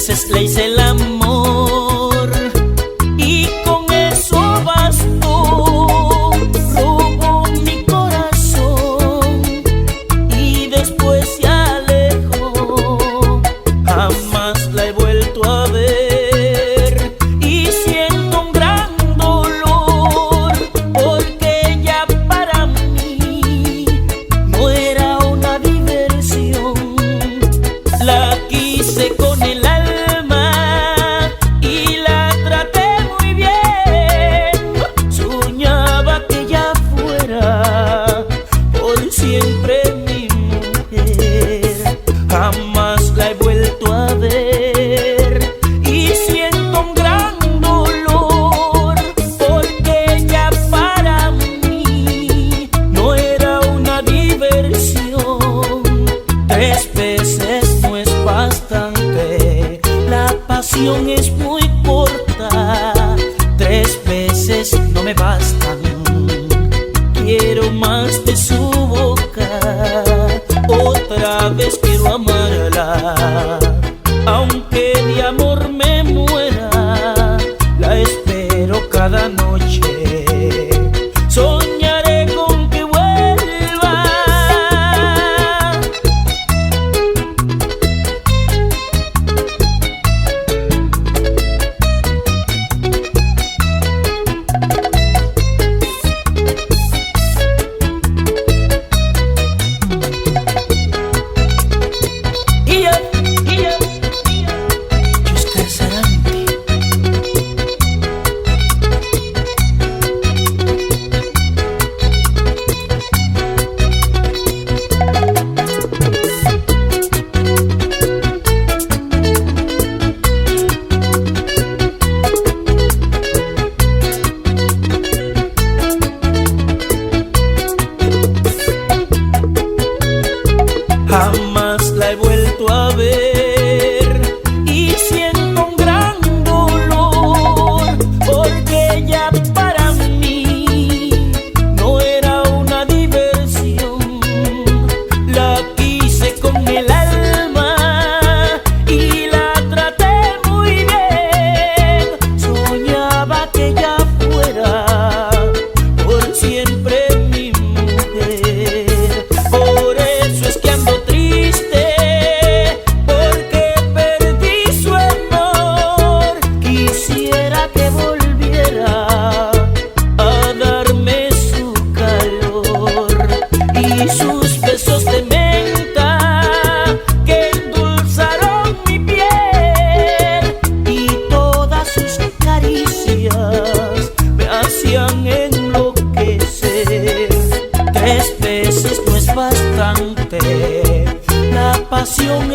veces le hice el amor y con eso bastó. Robó mi corazón y después se alejó. Jamás la he vuelto a ver y siento un gran dolor, porque ella para mí no era una diversión. La quise con el alma y la traté muy bien. Soñaba que ella fuera por siempre mi mujer. Jamás la he vuelto a ver y siento un gran dolor, porque ella para mí no era una diversión. 3 veces no es bastante, la pasión es muy corta. 3 veces no me bastan, quiero más de su boca. Otra vez quiero amarla, aunque de amor me muera. La espero cada noche, soñaré con que vuelva. Oscar Sarante. Jamás la he vuelto a ver y siento un gran dolor, porque ella para mí no era una diversión. La quise con el alma y la traté muy bien. Soñaba que ella fuera por siempre mi mujer. Por eso es que ando triste, porque perdí su amor. Quisiera que volviera a darme su calor y sus besos de menta que endulzaron mi piel, y todas sus caricias me hacían enloquecer. 3 veces no es bastante, la pasión